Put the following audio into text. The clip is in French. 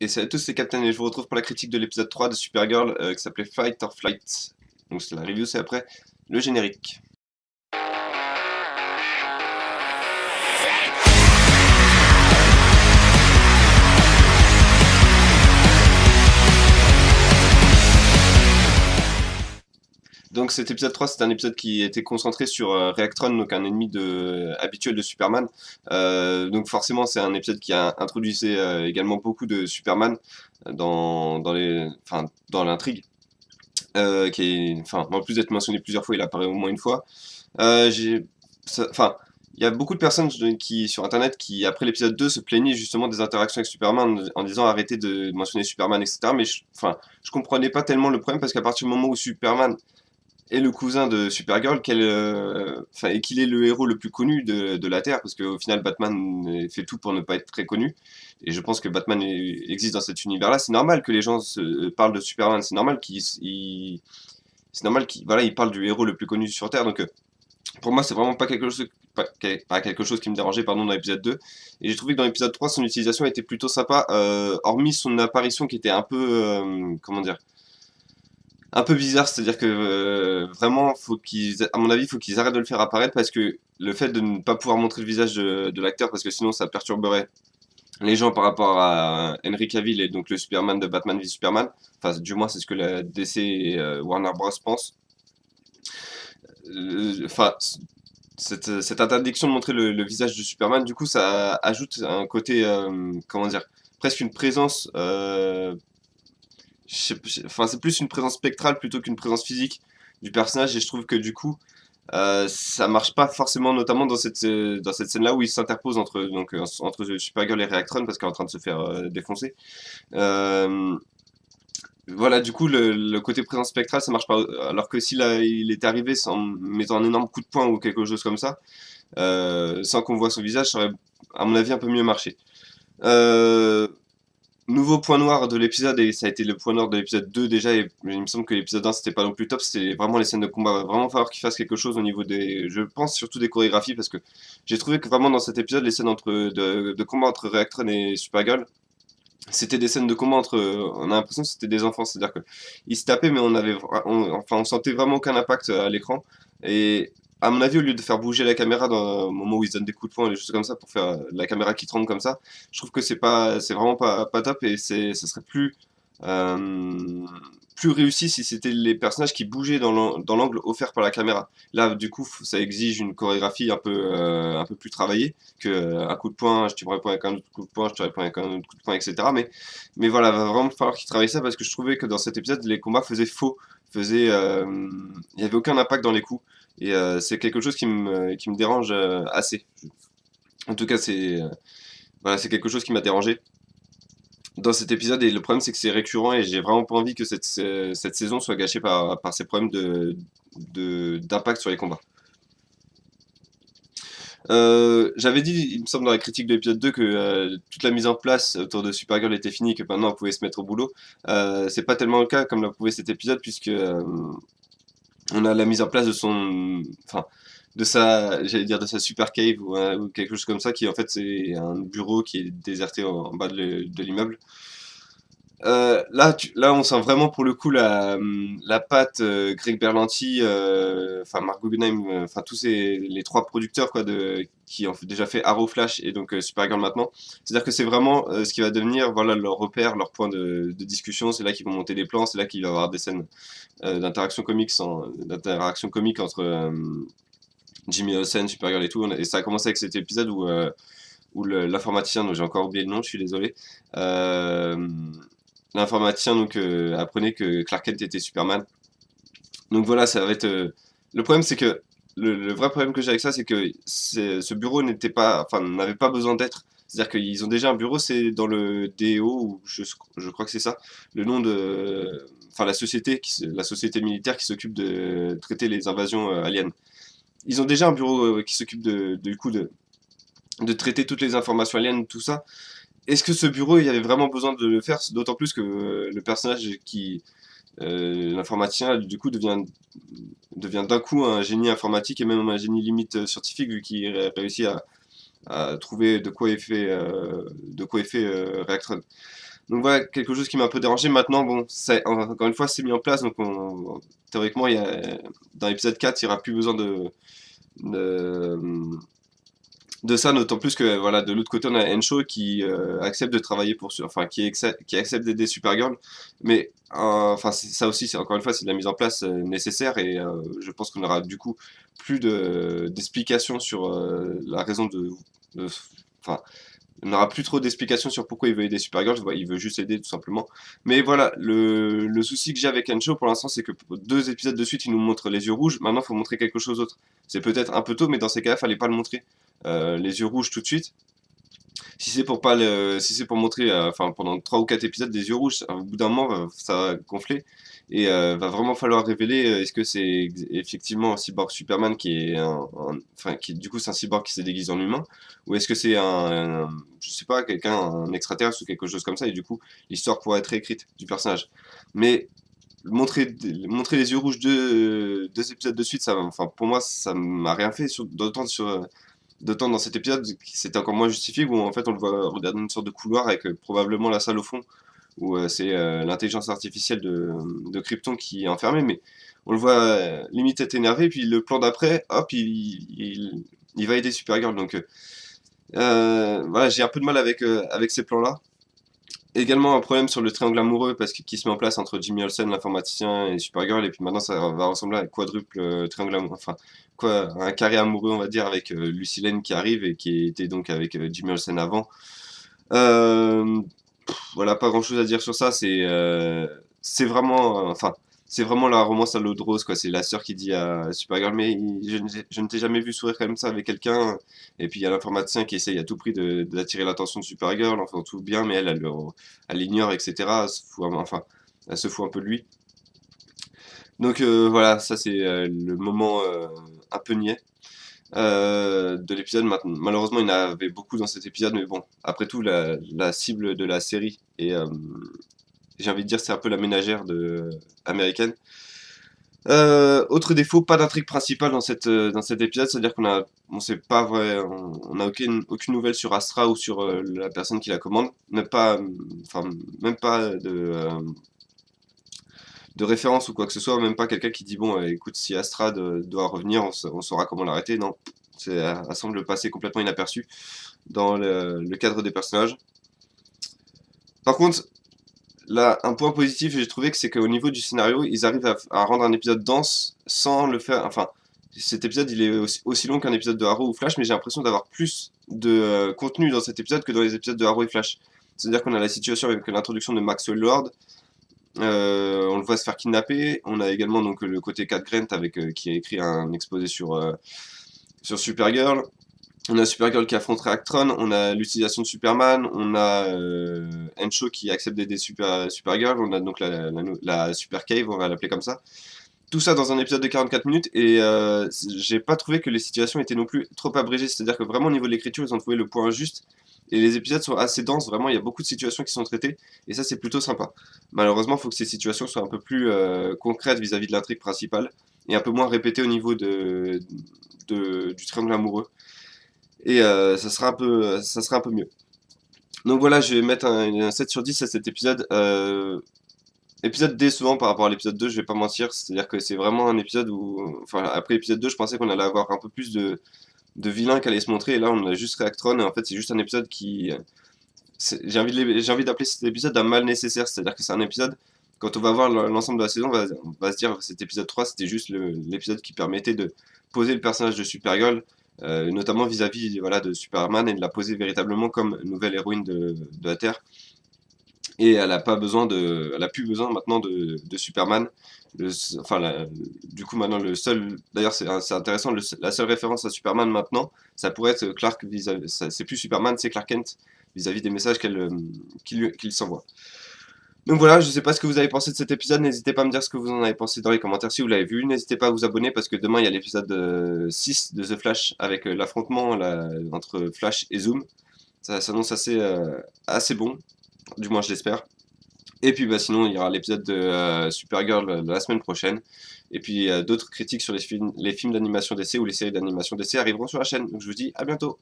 Et salut à tous, c'est Captain et je vous retrouve pour la critique de l'épisode 3 de Supergirl qui s'appelait Fight or Flight. Donc la review c'est après le générique. Donc cet épisode 3 c'est un épisode qui était concentré sur Reactron, donc un ennemi habituel de Superman. Donc forcément c'est un épisode qui a introduisé également beaucoup de Superman dans l'intrigue. En plus d'être mentionné plusieurs fois, il apparaît au moins une fois. Euh, j'ai, enfin, il y a beaucoup de personnes sur Internet qui, après l'épisode 2, se plaignaient justement des interactions avec Superman en disant arrêtez de mentionner Superman, etc. Mais je comprenais pas tellement le problème parce qu'à partir du moment où Superman est le cousin de Supergirl, et qu'il est le héros le plus connu de la Terre, parce qu'au final Batman fait tout pour ne pas être très connu, et je pense que Batman existe dans cet univers-là, c'est normal que les gens parlent de Superman, c'est normal qu'il voilà, il parle du héros le plus connu sur Terre, donc pour moi, c'est vraiment pas quelque chose qui me dérangeait pardon, dans l'épisode 2. Et j'ai trouvé que dans l'épisode 3, son utilisation était plutôt sympa, hormis son apparition qui était un peu, comment dire, un peu bizarre. C'est-à-dire que vraiment, à mon avis, il faut qu'ils arrêtent de le faire apparaître parce que le fait de ne pas pouvoir montrer le visage de l'acteur, parce que sinon ça perturberait les gens par rapport à Henry Cavill et donc le Superman de Batman v Superman. Enfin, du moins, c'est ce que la DC et Warner Bros. Pensent. Enfin, cette interdiction de montrer le visage de Superman, du coup, ça ajoute un côté, comment dire, presque une présence. Enfin, c'est plus une présence spectrale plutôt qu'une présence physique du personnage, et je trouve que du coup, ça marche pas forcément, notamment dans cette scène-là où il s'interpose entre Supergirl et Reactron parce qu'elle est en train de se faire défoncer. Euh, voilà, du coup, le côté présence spectrale, ça marche pas. Alors que il était arrivé sans mettant un énorme coup de poing ou quelque chose comme ça, sans qu'on voit son visage, ça aurait, à mon avis, un peu mieux marché. Euh, Nouveau point noir de l'épisode, et ça a été le point noir de l'épisode 2 déjà, et il me semble que l'épisode 1 c'était pas non plus top, c'était vraiment les scènes de combat. Il va vraiment falloir qu'ils fassent quelque chose au niveau je pense surtout des chorégraphies, parce que j'ai trouvé que vraiment dans cet épisode, les scènes de combat entre Reactron et Supergirl, c'était des scènes de combat on a l'impression que c'était des enfants, c'est-à-dire que ils se tapaient, mais on sentait vraiment aucun impact à l'écran. Et à mon avis, au lieu de faire bouger la caméra dans le moment où ils se donnent des coups de poing et des choses comme ça pour faire la caméra qui tremble comme ça, je trouve que c'est vraiment pas top, et ce serait euh, plus réussi si c'était les personnages qui bougeaient dans l'angle offert par la caméra. Là, du coup, ça exige une chorégraphie un peu plus travaillée que un coup de poing, je te réponds avec un autre coup de poing, je te réponds avec un autre coup de poing, etc. Mais voilà, va vraiment falloir qu'ils travaillent ça parce que je trouvais que dans cet épisode, les combats faisaient faux, il n'y avait aucun impact dans les coups. Et c'est quelque chose qui me dérange assez. En tout cas, voilà, c'est quelque chose qui m'a dérangé dans cet épisode, et le problème c'est que c'est récurrent et j'ai vraiment pas envie que cette saison soit gâchée par ces problèmes d'impact sur les combats. J'avais dit, il me semble, dans la critique de l'épisode 2 que toute la mise en place autour de Supergirl était finie, que maintenant elle pouvait se mettre au boulot. C'est pas tellement le cas comme l'a prouvé cet épisode, puisque on a la mise en place de j'allais dire de sa super cave ou quelque chose comme ça, qui en fait c'est un bureau qui est déserté en bas de l'immeuble. Là, on sent vraiment pour le coup la patte Greg Berlanti, enfin Mark Guggenheim, enfin les trois producteurs quoi, qui ont déjà fait Arrow, Flash et donc Supergirl maintenant. C'est-à-dire que c'est vraiment ce qui va devenir voilà, leur repère, leur point de discussion. C'est là qu'ils vont monter des plans, c'est là qu'il va y avoir des scènes d'interaction comique entre Jimmy Olsen, Supergirl et tout. Et ça a commencé avec cet épisode où l'informaticien, dont j'ai encore oublié le nom, je suis désolé. Euh, L'informaticien apprenait que Clark Kent était Superman. Donc voilà, ça va être. Le problème, c'est que le vrai problème que j'ai avec ça, c'est que ce bureau n'avait pas besoin d'être. C'est-à-dire qu'ils ont déjà un bureau, c'est dans le DEO, ou je crois que c'est ça, le nom de, enfin la société militaire qui s'occupe de traiter les invasions aliens. Ils ont déjà un bureau qui s'occupe du coup de traiter toutes les informations aliens, tout ça. Est-ce que ce bureau, il y avait vraiment besoin de le faire? D'autant plus que le personnage l'informaticien, du coup, devient d'un coup un génie informatique et même un génie limite scientifique, vu qu'il réussit à trouver de quoi est fait Reactron. Donc voilà, quelque chose qui m'a un peu dérangé. Maintenant, bon, encore une fois, c'est mis en place, donc théoriquement, dans l'épisode 4, il n'y aura plus besoin de, de ça, d'autant plus que voilà, de l'autre côté, on a Encho qui accepte de travailler enfin, qui accepte d'aider Supergirl, mais enfin, ça aussi, c'est encore une fois, c'est de la mise en place nécessaire, et je pense qu'on aura du coup plus d'explications sur la raison enfin, on n'aura plus trop d'explications sur pourquoi il veut aider Supergirl, il veut juste aider tout simplement. Mais voilà, le souci que j'ai avec Encho pour l'instant, c'est que pour 2 épisodes de suite, il nous montre les yeux rouges. Maintenant, il faut montrer quelque chose d'autre. C'est peut-être un peu tôt, mais dans ces cas-là, fallait pas le montrer. Les yeux rouges tout de suite. Si c'est pour montrer, enfin pendant 3 ou 4 épisodes des yeux rouges, au bout d'un moment, ça va gonfler et va vraiment falloir révéler est-ce que c'est effectivement un cyborg Superman qui est enfin qui du coup c'est un cyborg qui s'est déguisé en humain, ou est-ce que c'est je sais pas quelqu'un, un extraterrestre ou quelque chose comme ça, et du coup l'histoire pourrait être réécrite du personnage. Mais montrer les yeux rouges 2 épisodes de suite, enfin pour moi ça m'a rien fait d'autant dans cet épisode, c'était encore moins justifié, où en fait on le voit regarder une sorte de couloir avec probablement la salle au fond, où c'est l'intelligence artificielle de Krypton qui est enfermée, mais on le voit limite être énervé, puis le plan d'après, hop, il va aider Supergirl. Donc voilà, j'ai un peu de mal avec ces plans-là. Également un problème sur le triangle amoureux qui se met en place entre Jimmy Olsen, l'informaticien, et Supergirl, et puis maintenant ça va ressembler à un quadruple triangle amoureux, enfin quoi, un carré amoureux on va dire, avec Lucy Lane qui arrive et qui était donc avec Jimmy Olsen avant. Euh, voilà, pas grand chose à dire sur ça, c'est vraiment, enfin c'est vraiment la romance à l'eau de rose, quoi. C'est la sœur qui dit à Supergirl, mais je ne t'ai jamais vu sourire comme ça avec quelqu'un. Et puis il y a l'informaticien qui essaye à tout prix d'attirer l'attention de Supergirl, enfin tout bien, mais elle l'ignore, etc. Enfin, elle se fout un peu de lui. Donc voilà, ça c'est le moment un peu niais de l'épisode. Malheureusement, il y en avait beaucoup dans cet épisode, mais bon, après tout, la cible de la série, et j'ai envie de dire, c'est un peu la ménagère américaine. Autre défaut, pas d'intrigue principale dans cet épisode, c'est-à-dire on sait pas on a aucune nouvelle sur Astra ou sur la personne qui la commande, enfin, même pas de référence ou quoi que ce soit, même pas quelqu'un qui dit bon, écoute, si Astra doit revenir, on saura comment l'arrêter. Non, elle semble passer complètement inaperçue dans le cadre des personnages. Par contre, là, un point positif, j'ai trouvé que c'est qu'au niveau du scénario, ils arrivent à rendre un épisode dense sans le faire. Enfin, cet épisode, il est aussi long qu'un épisode de Arrow ou Flash, mais j'ai l'impression d'avoir plus de contenu dans cet épisode que dans les épisodes de Arrow et Flash. C'est-à-dire qu'on a la situation avec l'introduction de Maxwell Lord, on le voit se faire kidnapper. On a également donc le côté Cat Grant qui a écrit un exposé sur Supergirl. On a Supergirl qui affronte Reactron, on a l'utilisation de Superman, on a Encho qui accepte d'aider Supergirl, on a donc la Super Cave, on va l'appeler comme ça. Tout ça dans un épisode de 44 minutes, et j'ai pas trouvé que les situations étaient non plus trop abrégées, c'est-à-dire que vraiment au niveau de l'écriture, ils ont trouvé le point juste, et les épisodes sont assez denses, vraiment il y a beaucoup de situations qui sont traitées, et ça c'est plutôt sympa. Malheureusement, il faut que ces situations soient un peu plus concrètes vis-à-vis de l'intrigue principale, et un peu moins répétées au niveau du triangle amoureux. Et ça sera un peu mieux. Donc voilà, je vais mettre un 7 sur 10 à cet épisode. Épisode décevant par rapport à l'épisode 2, je vais pas mentir. C'est-à-dire que c'est vraiment un épisode où. Enfin, après l'épisode 2, je pensais qu'on allait avoir un peu plus de vilains qui allaient se montrer. Et là, on a juste Reactron. Et en fait, c'est juste un épisode qui. J'ai envie d'appeler cet épisode un mal nécessaire. C'est-à-dire que c'est un épisode. Quand on va voir l'ensemble de la saison, on va se dire que cet épisode 3, c'était juste l'épisode qui permettait de poser le personnage de Supergirl, notamment vis-à-vis voilà, de Superman, et de la poser véritablement comme nouvelle héroïne de la Terre. Et elle a plus besoin maintenant de Superman. Enfin, du coup, maintenant, d'ailleurs, c'est intéressant, la seule référence à Superman maintenant, ça pourrait être Clark c'est plus Superman, c'est Clark Kent vis-à-vis des messages qu'il s'envoie. Donc voilà, je sais pas ce que vous avez pensé de cet épisode, n'hésitez pas à me dire ce que vous en avez pensé dans les commentaires si vous l'avez vu, n'hésitez pas à vous abonner parce que demain il y a l'épisode 6 de The Flash avec l'affrontement entre Flash et Zoom. Ça s'annonce assez bon, du moins je l'espère. Et puis bah, sinon il y aura l'épisode de Supergirl la semaine prochaine. Et puis d'autres critiques sur les films d'animation DC ou les séries d'animation DC arriveront sur la chaîne. Donc je vous dis à bientôt.